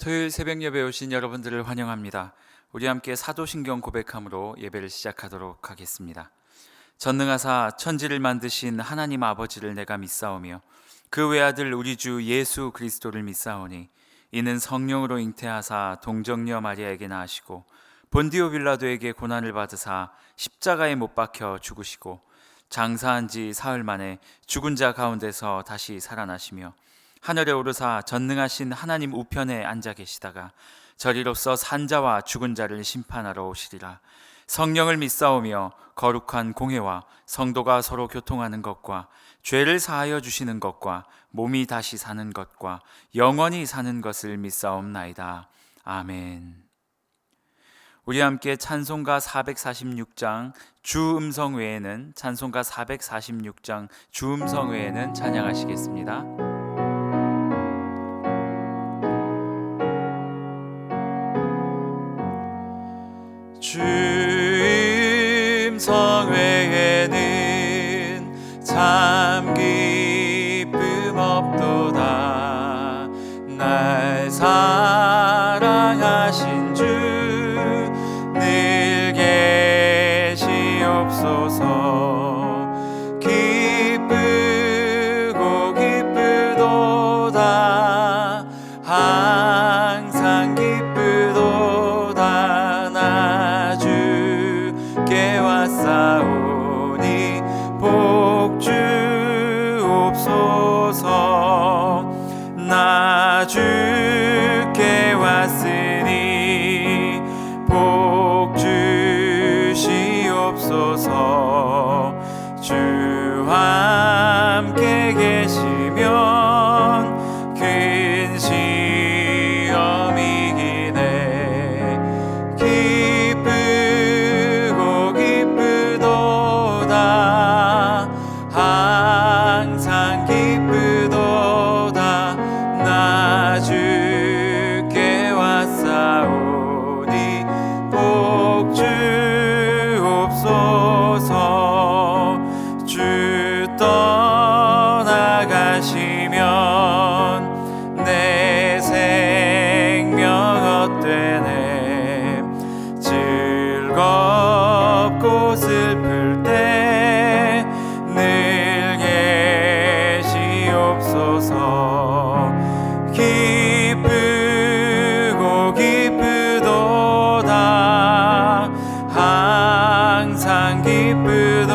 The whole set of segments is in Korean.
토요일 새벽 예배에 오신 여러분들을 환영합니다. 우리 함께 사도신경 고백함으로 예배를 시작하도록 하겠습니다. 전능하사 천지를 만드신 하나님 아버지를 내가 믿사오며 그 외아들 우리 주 예수 그리스도를 믿사오니 이는 성령으로 잉태하사 동정녀 마리아에게 낳으시고 본디오 빌라도에게 고난을 받으사 십자가에 못 박혀 죽으시고 장사한 지 사흘 만에 죽은 자 가운데서 다시 살아나시며 하늘에 오르사 전능하신 하나님 우편에 앉아 계시다가 저리로서 산자와 죽은 자를 심판하러 오시리라. 성령을 믿사오며 거룩한 공회와 성도가 서로 교통하는 것과 죄를 사하여 주시는 것과 몸이 다시 사는 것과 영원히 사는 것을 믿사옵나이다. 아멘. 우리 함께 찬송가 446장 주음성 외에는 찬송가 446장 주음성 외에는 찬양하시겠습니다. 주음성 외에는 참 기쁨 없도다. 날 사랑하신 주 늘 계시옵소서. 기쁘고 기쁘도다. 항상 기쁘도다. 나 주께 왔사오니 복 주옵소서. 나 주께 왔으니 복 주시옵소서. 주와 함께 계시면 큰 시험이 기네. 기쁘고 기쁘도다. 항상 기쁘도다. 나 주께 왔사오니 복 주옵소서. 주 떠나가시면 내 생명 헛되네. 즐겁고 슬플 때 늘 계시옵소서. 기쁘고 기쁘도다. 항상 기쁘도다.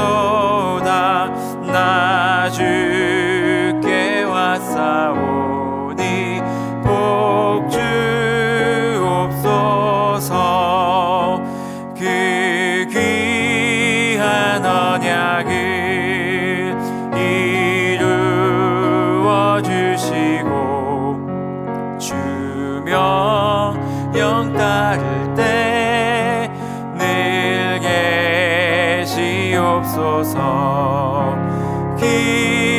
나 주께 왔사오니 복 주옵소서. 그 귀한 언약을 이루어 주시고 주명령 따를 때 늘 계시옵소서.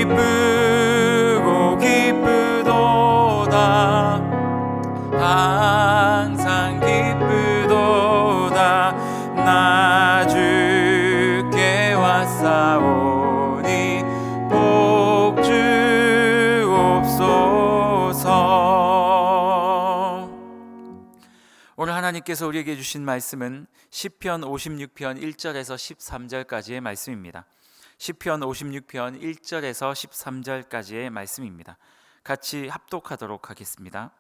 기쁘고 기쁘도다. 항상 기쁘도다. 나 주께 왔사오니 복 주옵소서. 오늘 하나님께서 우리에게 주신 말씀은 시편 56편 1절에서 13절까지의 말씀입니다. 시편 56편 1절에서 13절까지의 말씀입니다. 같이 합독하도록 하겠습니다.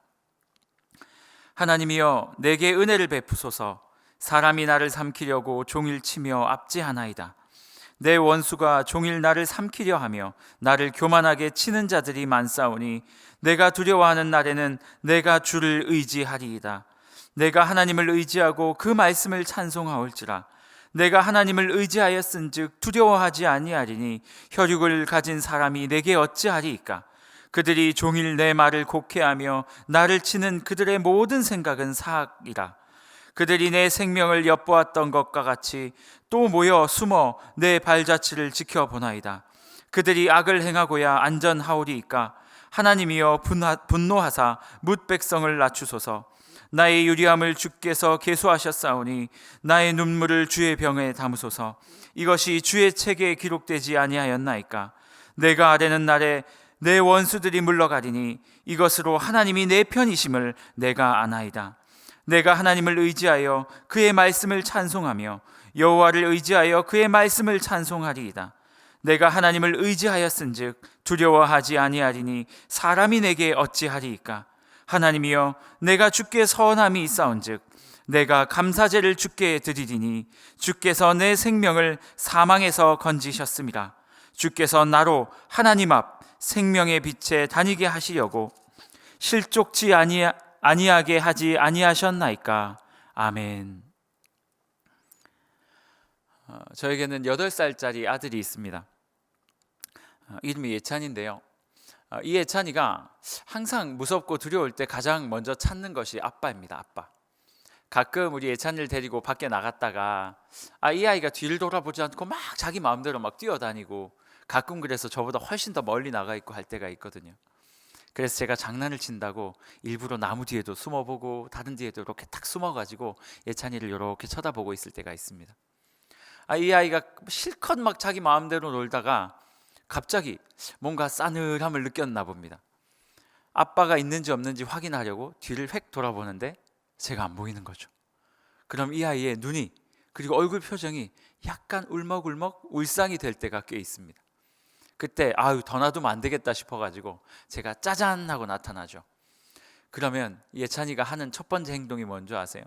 하나님이여 내게 은혜를 베푸소서. 사람이 나를 삼키려고 종일 치며 압제하나이다. 내 원수가 종일 나를 삼키려 하며 나를 교만하게 치는 자들이 많사오니 내가 두려워하는 날에는 내가 주를 의지하리이다. 내가 하나님을 의지하고 그 말씀을 찬송하올지라. 내가 하나님을 의지하였은즉 두려워하지 아니하리니 혈육을 가진 사람이 내게 어찌하리이까. 그들이 종일 내 말을 곡해하며 나를 치는 그들의 모든 생각은 사악이라. 그들이 내 생명을 엿보았던 것과 같이 또 모여 숨어 내 발자취를 지켜보나이다. 그들이 악을 행하고야 안전하오리이까. 하나님이여 분노하사 뭇 백성을 낮추소서. 나의 유리함을 주께서 계수하셨사오니 나의 눈물을 주의 병에 담으소서. 이것이 주의 책에 기록되지 아니하였나이까. 내가 아뢰는 날에 내 원수들이 물러가리니 이것으로 하나님이 내 편이심을 내가 아나이다. 내가 하나님을 의지하여 그의 말씀을 찬송하며 여호와를 의지하여 그의 말씀을 찬송하리이다. 내가 하나님을 의지하였은즉 두려워하지 아니하리니 사람이 내게 어찌하리이까. 하나님이여, 내가 주께 선함이 있사온즉 내가 감사제를 주께 드리리니 주께서 내 생명을 사망에서 건지셨습니다. 주께서 나로 하나님 앞 생명의 빛에 다니게 하시려고 실족지 아니하게 하지 아니하셨나이까. 아멘. 저에게는 8살짜리 아들이 있습니다. 이름이 예찬인데요. 이 예찬이가 항상 무섭고 두려울 때 가장 먼저 찾는 것이 아빠입니다. 아빠. 가끔 우리 예찬이를 데리고 밖에 나갔다가 이 아이가 뒤를 돌아보지 않고 막 자기 마음대로 막 뛰어다니고, 가끔 그래서 저보다 훨씬 더 멀리 나가 있고 할 때가 있거든요. 그래서 제가 장난을 친다고 일부러 나무 뒤에도 숨어보고 다른 뒤에도 이렇게 탁 숨어가지고 예찬이를 이렇게 쳐다보고 있을 때가 있습니다. 이 아이가 실컷 막 자기 마음대로 놀다가 갑자기 뭔가 싸늘함을 느꼈나 봅니다. 아빠가 있는지 없는지 확인하려고 뒤를 획 돌아보는데 제가 안 보이는 거죠. 그럼 이 아이의 눈이 그리고 얼굴 표정이 약간 울먹울먹 울상이 될 때가 꽤 있습니다. 그때 더 놔두면 안 되겠다 싶어가지고 제가 짜잔 하고 나타나죠. 그러면 예찬이가 하는 첫 번째 행동이 뭔지 아세요?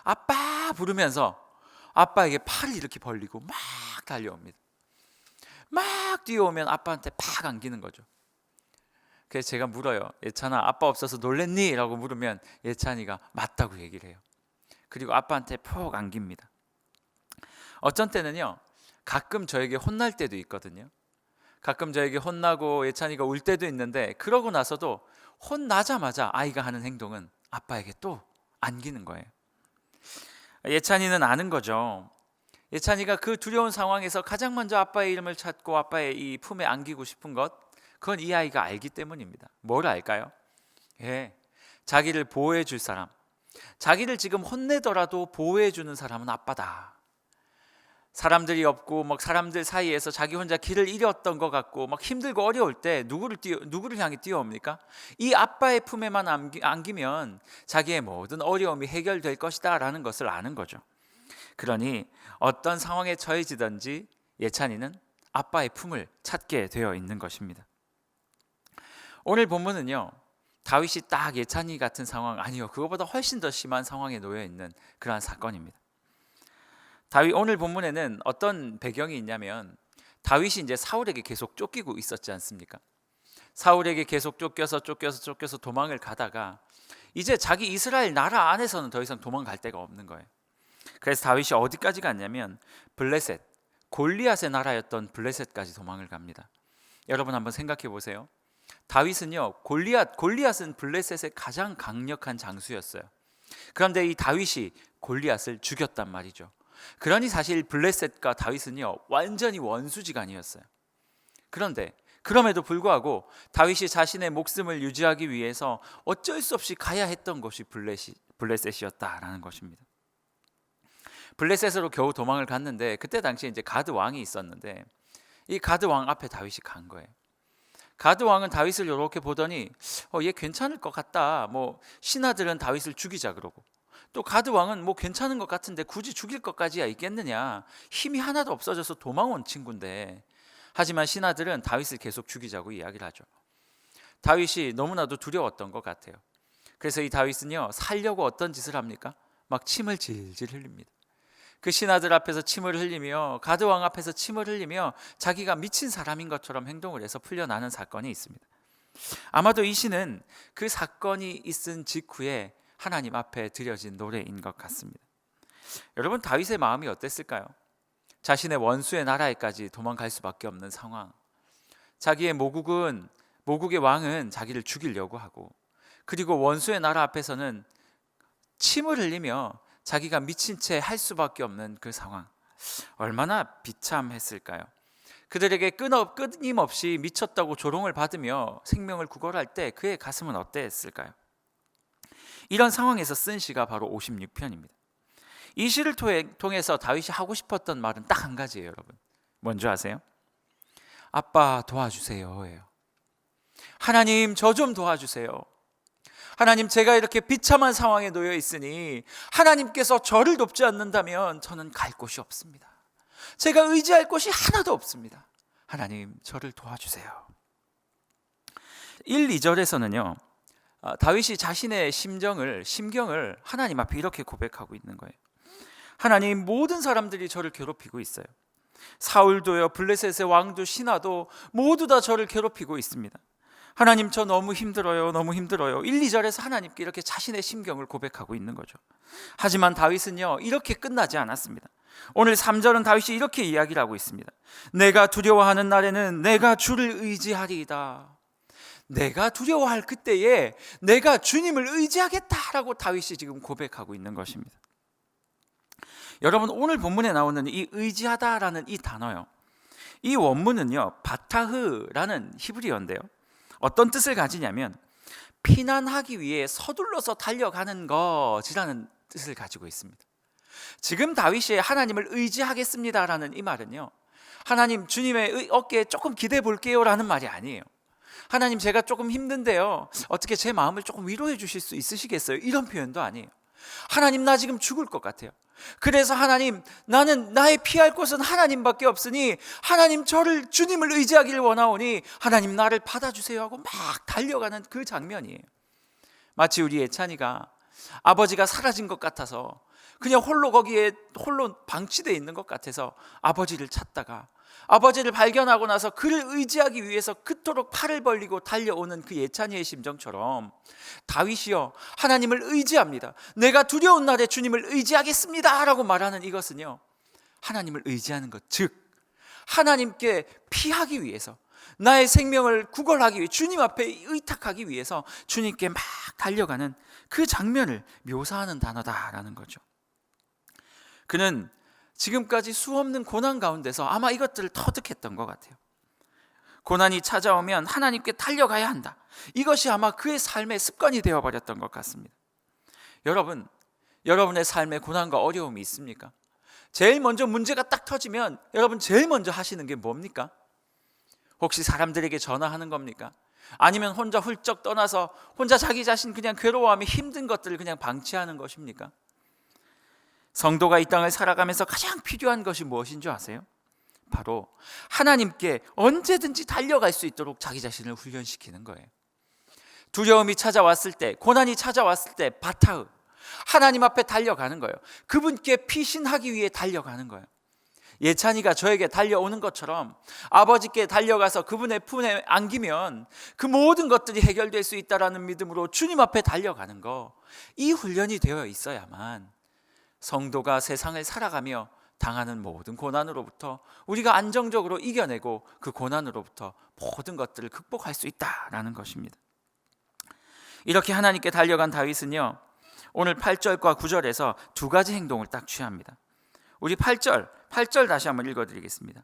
아빠 부르면서 아빠에게 팔을 이렇게 벌리고 막 달려옵니다. 막 뛰어오면 아빠한테 팍 안기는 거죠. 그래서 제가 물어요. 예찬아, 아빠 없어서 놀랬니? 라고 물으면 예찬이가 맞다고 얘기를 해요. 그리고 아빠한테 푹 안깁니다. 어쩐 때는요, 가끔 저에게 혼날 때도 있거든요. 가끔 저에게 혼나고 예찬이가 울 때도 있는데, 그러고 나서도 혼나자마자 아이가 하는 행동은 아빠에게 또 안기는 거예요. 예찬이는 아는 거죠. 예찬이가 그 두려운 상황에서 가장 먼저 아빠의 이름을 찾고 아빠의 이 품에 안기고 싶은 것, 그건 이 아이가 알기 때문입니다. 뭘 알까요? 자기를 보호해 줄 사람, 자기를 지금 혼내더라도 보호해 주는 사람은 아빠다. 사람들이 없고 막 사람들 사이에서 자기 혼자 길을 잃었던 것 같고 막 힘들고 어려울 때 누구를 향해 뛰어옵니까? 이 아빠의 품에만 안기면 자기의 모든 어려움이 해결될 것이다 라는 것을 아는 거죠. 그러니 어떤 상황에 처해지든지 예찬이는 아빠의 품을 찾게 되어 있는 것입니다. 오늘 본문은요, 다윗이 딱 예찬이 같은 상황, 아니요, 그거보다 훨씬 더 심한 상황에 놓여 있는 그러한 사건입니다. 오늘 본문에는 어떤 배경이 있냐면, 다윗이 이제 사울에게 계속 쫓기고 있었지 않습니까? 사울에게 계속 쫓겨서 도망을 가다가 이제 자기 이스라엘 나라 안에서는 더 이상 도망갈 데가 없는 거예요. 그래서 다윗이 어디까지 갔냐면 블레셋, 골리앗의 나라였던 블레셋까지 도망을 갑니다. 여러분 한번 생각해 보세요. 다윗은요, 골리앗은 블레셋의 가장 강력한 장수였어요. 그런데 이 다윗이 골리앗을 죽였단 말이죠. 그러니 사실 블레셋과 다윗은요, 완전히 원수지간이었어요. 그런데 그럼에도 불구하고 다윗이 자신의 목숨을 유지하기 위해서 어쩔 수 없이 가야 했던 것이 블레셋이었다라는 것입니다. 블레셋으로 겨우 도망을 갔는데, 그때 당시에 이제 가드 왕이 있었는데 이 가드 왕 앞에 다윗이 간 거예요. 가드 왕은 다윗을 이렇게 보더니 얘 괜찮을 것 같다. 신하들은 다윗을 죽이자 그러고, 또 가드 왕은 괜찮은 것 같은데 굳이 죽일 것까지야 있겠느냐. 힘이 하나도 없어져서 도망온 친구인데. 하지만 신하들은 다윗을 계속 죽이자고 이야기를 하죠. 다윗이 너무나도 두려웠던 것 같아요. 그래서 이 다윗은요, 살려고 어떤 짓을 합니까? 막 침을 질질 흘립니다. 그 신하들 앞에서 침을 흘리며 가드 왕 앞에서 침을 흘리며 자기가 미친 사람인 것처럼 행동을 해서 풀려나는 사건이 있습니다. 아마도 이 시는 그 사건이 있은 직후에 하나님 앞에 드려진 노래인 것 같습니다. 여러분, 다윗의 마음이 어땠을까요? 자신의 원수의 나라에까지 도망갈 수밖에 없는 상황. 자기의 모국의 왕은 자기를 죽이려고 하고, 그리고 원수의 나라 앞에서는 침을 흘리며 자기가 미친 채 할 수밖에 없는 그 상황. 얼마나 비참했을까요? 그들에게 끊임없이 미쳤다고 조롱을 받으며 생명을 구걸할 때 그의 가슴은 어땠을까요? 이런 상황에서 쓴 시가 바로 56편입니다. 이 시를 통해서 다윗이 하고 싶었던 말은 딱 한 가지예요, 여러분. 뭔지 아세요? 아빠 도와주세요 예요. 하나님, 저 좀 도와주세요. 하나님, 제가 이렇게 비참한 상황에 놓여 있으니 하나님께서 저를 돕지 않는다면 저는 갈 곳이 없습니다. 제가 의지할 곳이 하나도 없습니다. 하나님, 저를 도와주세요. 1, 2절에서는요 다윗이 자신의 심경을 하나님 앞에 이렇게 고백하고 있는 거예요. 하나님, 모든 사람들이 저를 괴롭히고 있어요. 사울도요, 블레셋의 왕도, 신하도 모두 다 저를 괴롭히고 있습니다. 하나님, 저 너무 힘들어요. 너무 힘들어요. 1, 2절에서 하나님께 이렇게 자신의 심경을 고백하고 있는 거죠. 하지만 다윗은요 이렇게 끝나지 않았습니다. 오늘 3절은 다윗이 이렇게 이야기를 하고 있습니다. 내가 두려워하는 날에는 내가 주를 의지하리이다. 내가 두려워할 그때에 내가 주님을 의지하겠다라고 다윗이 지금 고백하고 있는 것입니다. 여러분, 오늘 본문에 나오는 이 의지하다라는 이 단어요, 이 원문은요 바타흐라는 히브리어인데요, 어떤 뜻을 가지냐면 피난하기 위해 서둘러서 달려가는 것이라는 뜻을 가지고 있습니다. 지금 다윗이 하나님을 의지하겠습니다라는 이 말은요, 하나님, 주님의 어깨에 조금 기대 볼게요 라는 말이 아니에요. 하나님, 제가 조금 힘든데요, 어떻게 제 마음을 조금 위로해 주실 수 있으시겠어요? 이런 표현도 아니에요. 하나님, 나 지금 죽을 것 같아요. 그래서 하나님, 나는 나의 피할 곳은 하나님밖에 없으니 하나님, 주님을 의지하기를 원하오니 하나님, 나를 받아주세요 하고 막 달려가는 그 장면이에요. 마치 우리 예찬이가 아버지가 사라진 것 같아서 그냥 홀로 방치되어 있는 것 같아서 아버지를 찾다가 아버지를 발견하고 나서 그를 의지하기 위해서 그토록 팔을 벌리고 달려오는 그 예찬이의 심정처럼 다윗이요, 하나님을 의지합니다. 내가 두려운 날에 주님을 의지하겠습니다 라고 말하는 이것은요, 하나님을 의지하는 것, 즉 하나님께 피하기 위해서, 나의 생명을 구걸하기 위해, 주님 앞에 의탁하기 위해서 주님께 막 달려가는 그 장면을 묘사하는 단어다라는 거죠. 그는 지금까지 수없는 고난 가운데서 아마 이것들을 터득했던 것 같아요. 고난이 찾아오면 하나님께 달려가야 한다, 이것이 아마 그의 삶의 습관이 되어버렸던 것 같습니다. 여러분, 여러분의 삶에 고난과 어려움이 있습니까? 제일 먼저 문제가 딱 터지면 여러분 제일 먼저 하시는 게 뭡니까? 혹시 사람들에게 전화하는 겁니까? 아니면 혼자 훌쩍 떠나서 혼자 자기 자신 그냥 괴로워하며 힘든 것들을 그냥 방치하는 것입니까? 성도가 이 땅을 살아가면서 가장 필요한 것이 무엇인 줄 아세요? 바로 하나님께 언제든지 달려갈 수 있도록 자기 자신을 훈련시키는 거예요. 두려움이 찾아왔을 때, 고난이 찾아왔을 때 바타흐, 하나님 앞에 달려가는 거예요. 그분께 피신하기 위해 달려가는 거예요. 예찬이가 저에게 달려오는 것처럼 아버지께 달려가서 그분의 품에 안기면 그 모든 것들이 해결될 수 있다는 믿음으로 주님 앞에 달려가는 거, 이 훈련이 되어 있어야만 성도가 세상을 살아가며 당하는 모든 고난으로부터 우리가 안정적으로 이겨내고 그 고난으로부터 모든 것들을 극복할 수 있다라는 것입니다. 이렇게 하나님께 달려간 다윗은요, 오늘 8절과 9절에서 두 가지 행동을 딱 취합니다. 우리 8절 다시 한번 읽어드리겠습니다.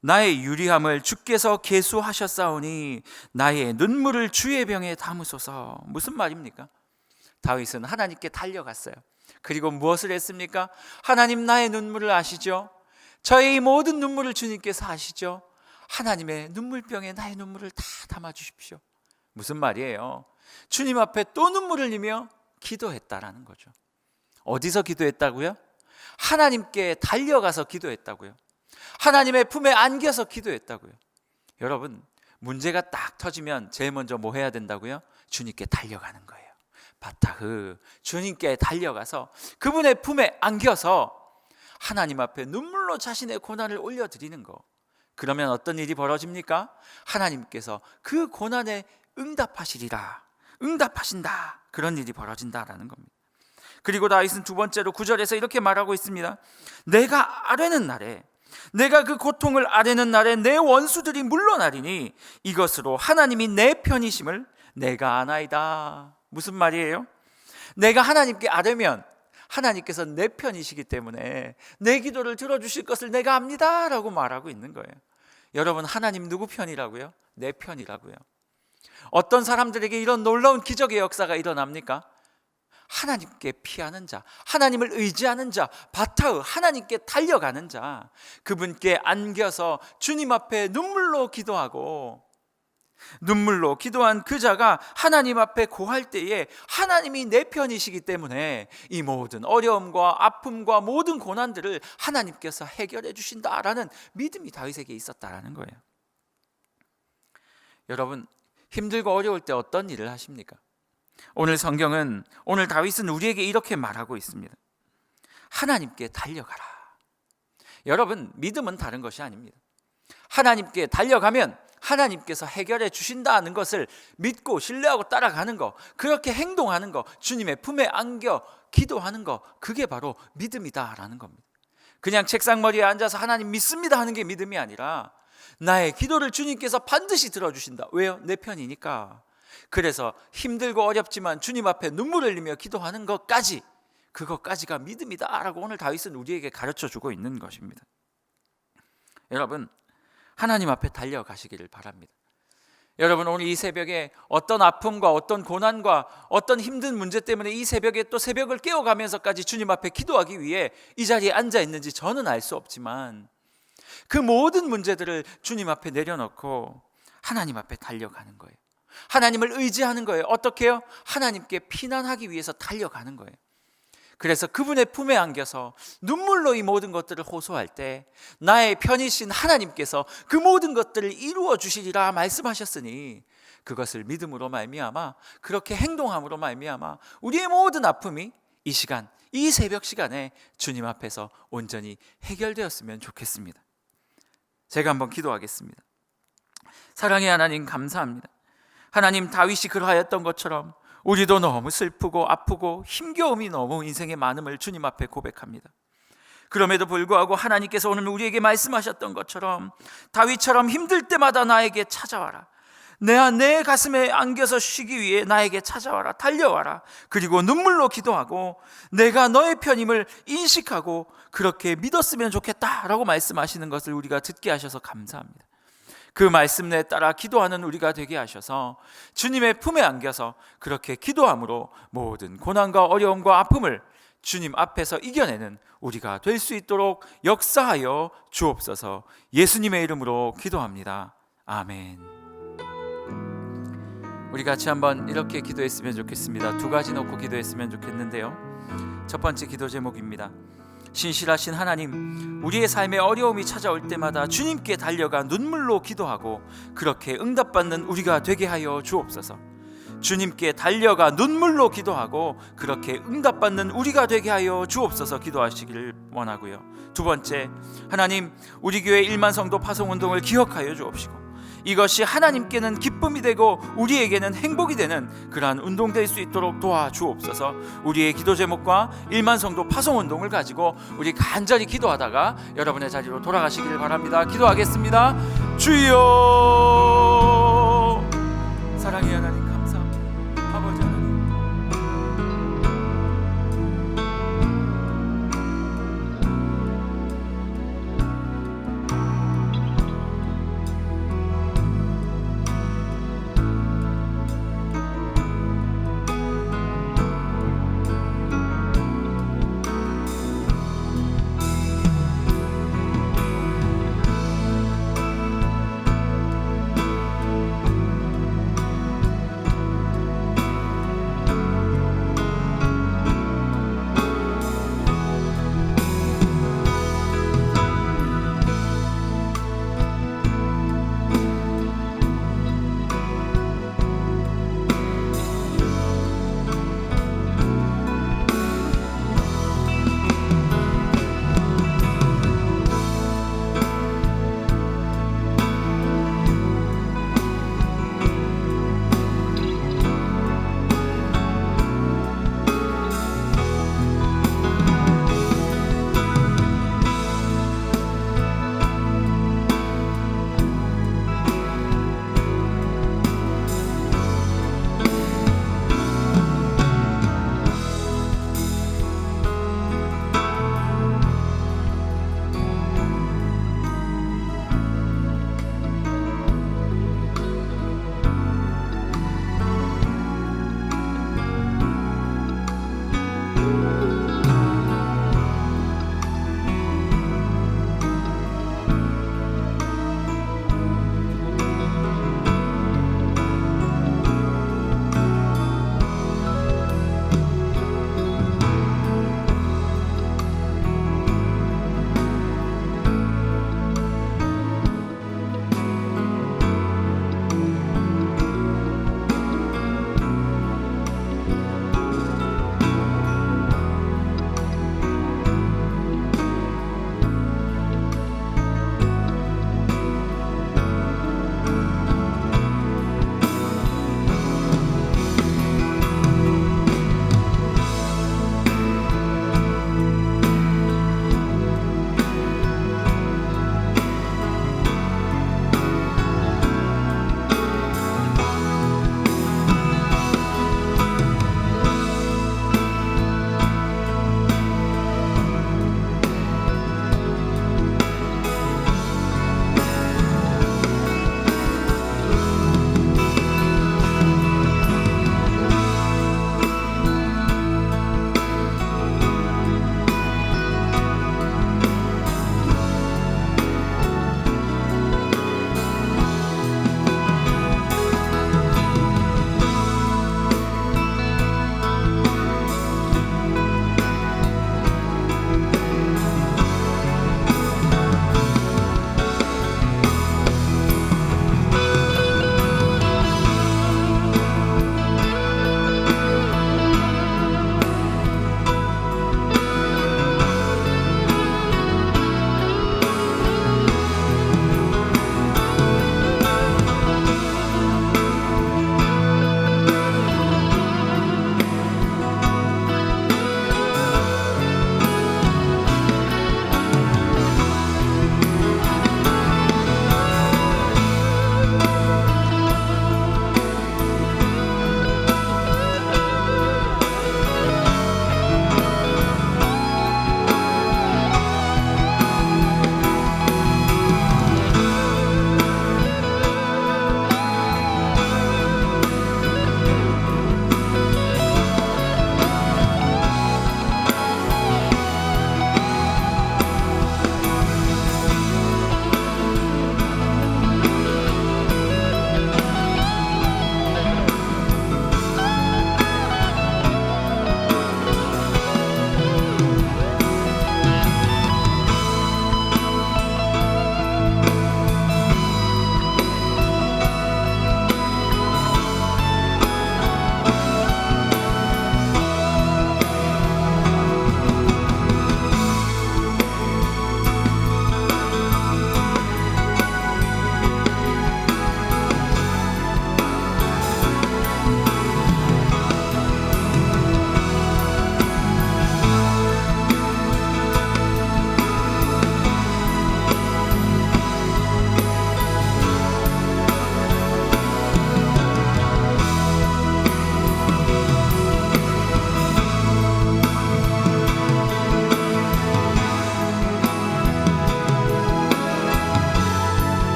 나의 유리함을 주께서 계수하셨사오니 나의 눈물을 주의 병에 담으소서. 무슨 말입니까? 다윗은 하나님께 달려갔어요. 그리고 무엇을 했습니까? 하나님, 나의 눈물을 아시죠? 저의 모든 눈물을 주님께서 아시죠? 하나님의 눈물병에 나의 눈물을 다 담아주십시오. 무슨 말이에요? 주님 앞에 또 눈물을 흘리며 기도했다라는 거죠. 어디서 기도했다고요? 하나님께 달려가서 기도했다고요. 하나님의 품에 안겨서 기도했다고요. 여러분, 문제가 딱 터지면 제일 먼저 뭐 해야 된다고요? 주님께 달려가는 거예요. 바타흐, 주님께 달려가서 그분의 품에 안겨서 하나님 앞에 눈물로 자신의 고난을 올려드리는 거. 그러면 어떤 일이 벌어집니까? 하나님께서 그 고난에 응답하신다, 그런 일이 벌어진다라는 겁니다. 그리고 다윗은 두 번째로 9절에서 이렇게 말하고 있습니다. 내가 아뢰는 날에, 내가 그 고통을 아뢰는 날에 내 원수들이 물러나리니 이것으로 하나님이 내 편이심을 내가 아나이다. 무슨 말이에요? 내가 하나님께 아뢰면 하나님께서 내 편이시기 때문에 내 기도를 들어주실 것을 내가 압니다 라고 말하고 있는 거예요. 여러분, 하나님 누구 편이라고요? 내 편이라고요. 어떤 사람들에게 이런 놀라운 기적의 역사가 일어납니까? 하나님께 피하는 자, 하나님을 의지하는 자, 바타흐, 하나님께 달려가는 자, 그분께 안겨서 주님 앞에 눈물로 기도하고 눈물로 기도한 그 자가 하나님 앞에 고할 때에 하나님이 내 편이시기 때문에 이 모든 어려움과 아픔과 모든 고난들을 하나님께서 해결해 주신다라는 믿음이 다윗에게 있었다라는 거예요. 여러분, 힘들고 어려울 때 어떤 일을 하십니까? 오늘 다윗은 우리에게 이렇게 말하고 있습니다. 하나님께 달려가라. 여러분, 믿음은 다른 것이 아닙니다. 하나님께 달려가면 하나님께서 해결해 주신다는 것을 믿고 신뢰하고 따라가는 거, 그렇게 행동하는 거, 주님의 품에 안겨 기도하는 거, 그게 바로 믿음이다라는 겁니다. 그냥 책상머리에 앉아서 하나님 믿습니다 하는 게 믿음이 아니라 나의 기도를 주님께서 반드시 들어주신다. 왜요? 내 편이니까. 그래서 힘들고 어렵지만 주님 앞에 눈물을 흘리며 기도하는 것까지, 그것까지가 믿음이다라고 오늘 다윗은 우리에게 가르쳐주고 있는 것입니다. 여러분, 하나님 앞에 달려가시기를 바랍니다. 여러분, 오늘 이 새벽에 어떤 아픔과 어떤 고난과 어떤 힘든 문제 때문에 이 새벽에 또 새벽을 깨워가면서까지 주님 앞에 기도하기 위해 이 자리에 앉아 있는지 저는 알 수 없지만 그 모든 문제들을 주님 앞에 내려놓고 하나님 앞에 달려가는 거예요. 하나님을 의지하는 거예요. 어떻게 해요? 하나님께 피난하기 위해서 달려가는 거예요. 그래서 그분의 품에 안겨서 눈물로 이 모든 것들을 호소할 때 나의 편이신 하나님께서 그 모든 것들을 이루어 주시리라 말씀하셨으니 그것을 믿음으로 말미암아, 그렇게 행동함으로 말미암아 우리의 모든 아픔이 이 시간, 이 새벽 시간에 주님 앞에서 온전히 해결되었으면 좋겠습니다. 제가 한번 기도하겠습니다. 사랑의 하나님, 감사합니다. 하나님, 다윗이 그러하였던 것처럼 우리도 너무 슬프고 아프고 힘겨움이 너무 인생에 많음을 주님 앞에 고백합니다. 그럼에도 불구하고 하나님께서 오늘 우리에게 말씀하셨던 것처럼 다윗처럼 힘들 때마다 나에게 찾아와라. 내 가슴에 안겨서 쉬기 위해 나에게 찾아와라. 달려와라. 그리고 눈물로 기도하고 내가 너의 편임을 인식하고 그렇게 믿었으면 좋겠다라고 말씀하시는 것을 우리가 듣게 하셔서 감사합니다. 그 말씀에 따라 기도하는 우리가 되게 하셔서 주님의 품에 안겨서 그렇게 기도함으로 모든 고난과 어려움과 아픔을 주님 앞에서 이겨내는 우리가 될 수 있도록 역사하여 주옵소서. 예수님의 이름으로 기도합니다. 아멘. 우리 같이 한번 이렇게 기도했으면 좋겠습니다. 두 가지 놓고 기도했으면 좋겠는데요. 첫 번째 기도 제목입니다. 신실하신 하나님, 우리의 삶에 어려움이 찾아올 때마다 주님께 달려가 눈물로 기도하고 그렇게 응답받는 우리가 되게 하여 주옵소서. 주님께 달려가 눈물로 기도하고 그렇게 응답받는 우리가 되게 하여 주옵소서 기도하시기를 원하고요. 두 번째, 하나님, 우리 교회 1만 성도 파송운동을 기억하여 주옵시고 이것이 하나님께는 기쁨이 되고 우리에게는 행복이 되는 그러한 운동 될 수 있도록 도와주옵소서. 우리의 기도 제목과 1만 성도 파송운동을 가지고 우리 간절히 기도하다가 여러분의 자리로 돌아가시기를 바랍니다. 기도하겠습니다. 주여, 사랑의 하나님,